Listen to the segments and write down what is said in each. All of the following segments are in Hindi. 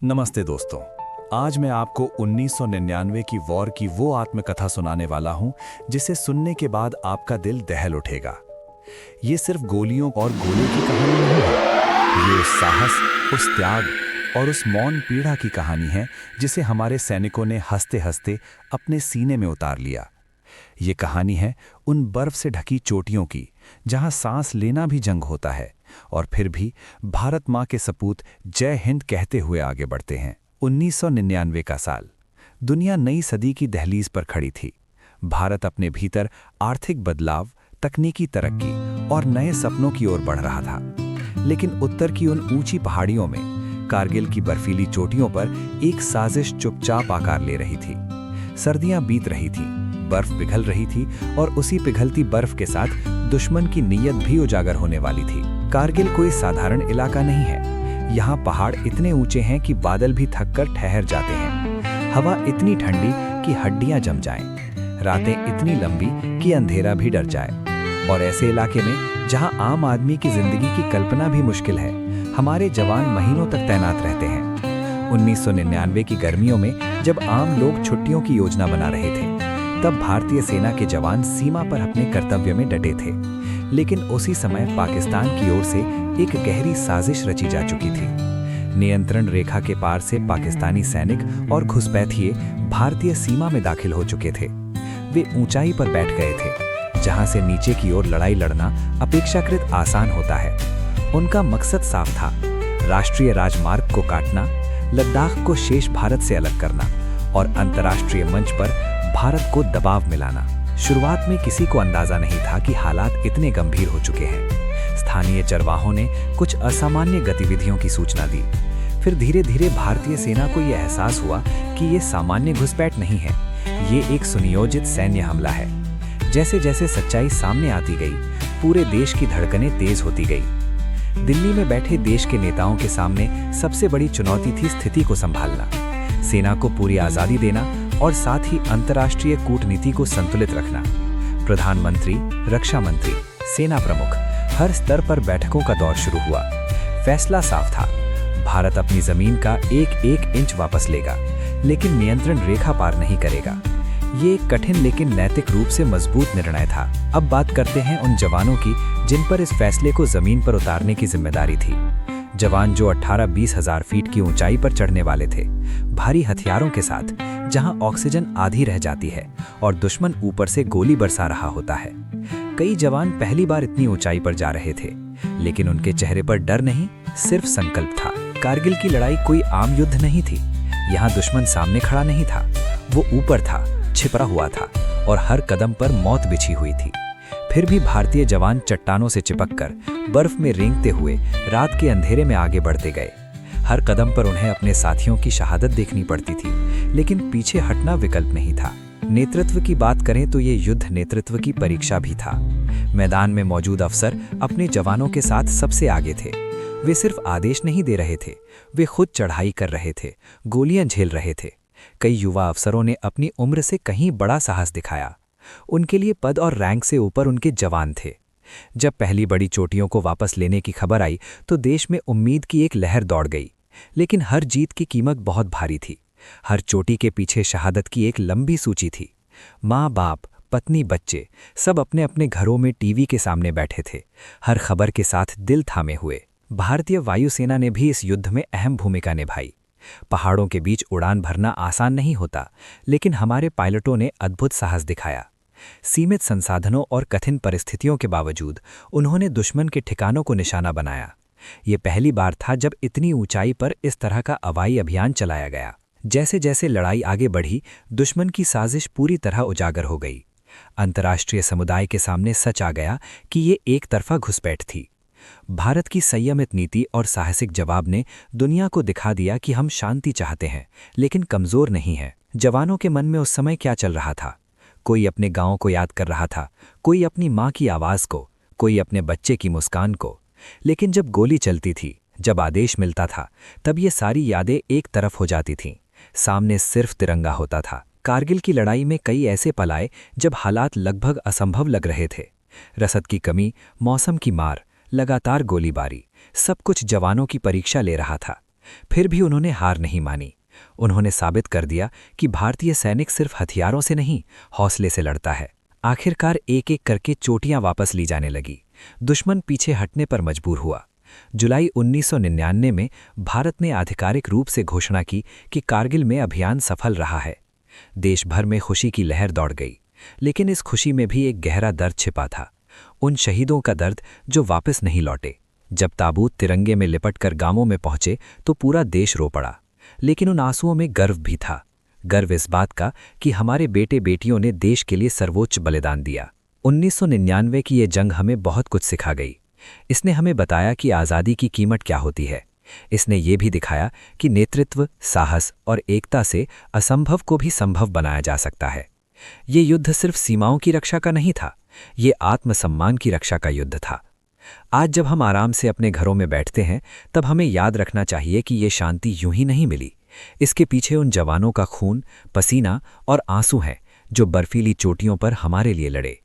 नमस्ते दोस्तों। आज मैं आपको 1999 की वॉर की वो आत्मकथा सुनाने वाला हूं जिसे सुनने के बाद आपका दिल दहल उठेगा। ये सिर्फ गोलियों और गोलों की कहानी नहीं है। ये उस साहस, उस त्याग और उस मौन पीड़ा की कहानी है जिसे हमारे सैनिकों ने हंसते हंसते अपने सीने में उतार लिया। ये कहानी है उन बर्फ से ढकी चोटियों की जहां सांस लेना भी जंग होता है और फिर भी भारत माँ के सपूत जय हिंद कहते हुए आगे बढ़ते हैं। 1999 का साल, दुनिया नई सदी की दहलीज पर खड़ी थी। भारत अपने भीतर आर्थिक बदलाव, तकनीकी तरक्की और नए सपनों की ओर बढ़ रहा था। लेकिन उत्तर की उन ऊंची पहाड़ियों में, कारगिल की बर्फीली चोटियों पर एक साजिश चुपचाप आकार ले रही थी। सर्दियां बीत रही थी, बर्फ पिघल रही थी और उसी पिघलती बर्फ के साथ दुश्मन की नीयत भी उजागर होने वाली थी। कारगिल कोई साधारण इलाका नहीं है। यहाँ पहाड़ इतने ऊंचे हैं कि बादल भी थककर ठहर जाते हैं। हवा इतनी ठंडी कि हड्डियां जम जाएं। रातें इतनी लंबी कि अंधेरा भी डर जाए। और ऐसे इलाके में जहाँ आम आदमी की जिंदगी की कल्पना भी मुश्किल है, हमारे जवान महीनों तक तैनात रहते हैं। 1999 की गर्मियों में जब आम लोग छुट्टियों की योजना बना रहे थे, तब भारतीय सेना के जवान सीमा पर अपने कर्तव्य में डटे थे। लेकिन उसी समय पाकिस्तान की ओर से एक गहरी साजिश रची जा चुकी थी। नियंत्रण रेखा के पार से पाकिस्तानी सैनिक और घुसपैठिए भारतीय सीमा में दाखिल हो चुके थे। वे ऊंचाई पर बैठ गए थे, जहां से नीचे की ओर लड़ाई लड़ना अपेक्षाकृत आसान होता है। उनका मकसद साफ था, राष्ट्रीय राजमार्ग को काटना, लद्दाख को शेष भारत से अलग करना और अंतर्राष्ट्रीय मंच पर भारत को दबाव मिलाना। शुरुआत में किसी को अंदाजा नहीं था कि हालात इतने गंभीर हो चुके हैं। स्थानीय चरवाहों ने कुछ असामान्य गतिविधियों की सूचना दी। फिर धीरे धीरे भारतीय सेना को यह एहसास हुआ कि ये सामान्य घुसपैठ नहीं है, ये एक सुनियोजित सैन्य हमला है। जैसे जैसे सच्चाई सामने आती गई, पूरे देश की धड़कनें तेज होती गई। दिल्ली में बैठे देश के नेताओं के सामने सबसे बड़ी चुनौती थी स्थिति को संभालना, सेना को पूरी आज़ादी देना और साथ ही अंतर्राष्ट्रीय कूटनीति को संतुलित रखना। प्रधानमंत्री, रक्षा मंत्री, सेना प्रमुख, हर स्तर पर बैठकों का दौर शुरू हुआ। फैसला साफ था, भारत अपनी जमीन का एक एक इंच वापस लेगा, लेकिन नियंत्रण रेखा पार नहीं करेगा। ये एक कठिन लेकिन नैतिक रूप से मजबूत निर्णय था। अब बात करते हैं उन जवानों की जिन पर इस फैसले को जमीन पर उतारने की जिम्मेदारी थी। जवान जो 18-20 हजार फीट की ऊंचाई पर चढ़ने वाले थे, भारी हथियारों के साथ, जहां ऑक्सीजन आधी रह जाती है और दुश्मन ऊपर से गोली बरसा रहा होता है। कई जवान पहली बार इतनी ऊंचाई पर जा रहे थे, लेकिन उनके चेहरे पर डर नहीं, सिर्फ संकल्प था। कारगिल की लड़ाई कोई आम युद्ध नहीं थी। यहाँ दुश्मन सामने खड़ा नहीं था, वो ऊपर था, छिपा हुआ था और हर कदम पर मौत बिछी हुई थी। फिर भी भारतीय जवान चट्टानों से चिपककर बर्फ में रेंगते हुए रात के अंधेरे में आगे बढ़ते गए। हर कदम पर उन्हें अपने साथियों की शहादत देखनी पड़ती थी, लेकिन पीछे हटना विकल्प नहीं था। नेतृत्व की बात करें तो ये युद्ध नेतृत्व की परीक्षा भी था। मैदान में मौजूद अफसर अपने जवानों के साथ सबसे आगे थे। वे सिर्फ आदेश नहीं दे रहे थे, वे खुद चढ़ाई कर रहे थे, गोलियां झेल रहे थे। कई युवा अफसरों ने अपनी उम्र से कहीं बड़ा साहस दिखाया। उनके लिए पद और रैंक से ऊपर उनके जवान थे। जब पहली बड़ी चोटियों को वापस लेने की खबर आई तो देश में उम्मीद की एक लहर दौड़ गई। लेकिन हर जीत की कीमत बहुत भारी थी। हर चोटी के पीछे शहादत की एक लंबी सूची थी। माँ बाप, पत्नी, बच्चे सब अपने अपने घरों में टीवी के सामने बैठे थे, हर खबर के साथ दिल थामे हुए। भारतीय वायुसेना ने भी इस युद्ध में अहम भूमिका निभाई। पहाड़ों के बीच उड़ान भरना आसान नहीं होता, लेकिन हमारे पायलटों ने अद्भुत साहस दिखाया। सीमित संसाधनों और कठिन परिस्थितियों के बावजूद उन्होंने दुश्मन के ठिकानों को निशाना बनाया। ये पहली बार था जब इतनी ऊंचाई पर इस तरह का हवाई अभियान चलाया गया। जैसे जैसे लड़ाई आगे बढ़ी, दुश्मन की साजिश पूरी तरह उजागर हो गई। अंतर्राष्ट्रीय समुदाय के सामने सच आ गया कि ये एक तरफा घुसपैठ थी। भारत की संयमित नीति और साहसिक जवाब ने दुनिया को दिखा दिया कि हम शांति चाहते हैं, लेकिन कमजोर नहीं हैं। जवानों के मन में उस समय क्या चल रहा था? कोई अपने गांव को याद कर रहा था, कोई अपनी माँ की आवाज़ को, कोई अपने बच्चे की मुस्कान को। लेकिन जब गोली चलती थी, जब आदेश मिलता था, तब ये सारी यादें एक तरफ हो जाती थीं। सामने सिर्फ तिरंगा होता था। कारगिल की लड़ाई में कई ऐसे पल आए जब हालात लगभग असंभव लग रहे थे। रसद की कमी, मौसम की मार, लगातार गोलीबारी, सब कुछ जवानों की परीक्षा ले रहा था। फिर भी उन्होंने हार नहीं मानी। उन्होंने साबित कर दिया कि भारतीय सैनिक सिर्फ हथियारों से नहीं, हौसले से लड़ता है। आखिरकार एक एक करके चोटियां वापस ली जाने लगी। दुश्मन पीछे हटने पर मजबूर हुआ। जुलाई 1999 में भारत ने आधिकारिक रूप से घोषणा की कि कारगिल में अभियान सफल रहा है। देश भर में खुशी की लहर दौड़ गई, लेकिन इस खुशी में भी एक गहरा दर्द छिपा था। उन शहीदों का दर्द जो वापस नहीं लौटे। जब ताबूत तिरंगे में लिपटकर गांवों में पहुंचे तो पूरा देश रो पड़ा, लेकिन उन आंसुओं में गर्व भी था। गर्व इस बात का कि हमारे बेटे बेटियों ने देश के लिए सर्वोच्च बलिदान दिया। 1999 की ये जंग हमें बहुत कुछ सिखा गई। इसने हमें बताया कि आज़ादी की कीमत क्या होती है। इसने ये भी दिखाया कि नेतृत्व, साहस और एकता से असंभव को भी संभव बनाया जा सकता है। ये युद्ध सिर्फ सीमाओं की रक्षा का नहीं था, ये आत्मसम्मान की रक्षा का युद्ध था। आज जब हम आराम से अपने घरों में बैठते हैं, तब हमें याद रखना चाहिए कि ये शांति यूं ही नहीं मिली। इसके पीछे उन जवानों का खून, पसीना और आंसू हैं जो बर्फीली चोटियों पर हमारे लिए लड़े।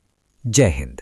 जय हिंद।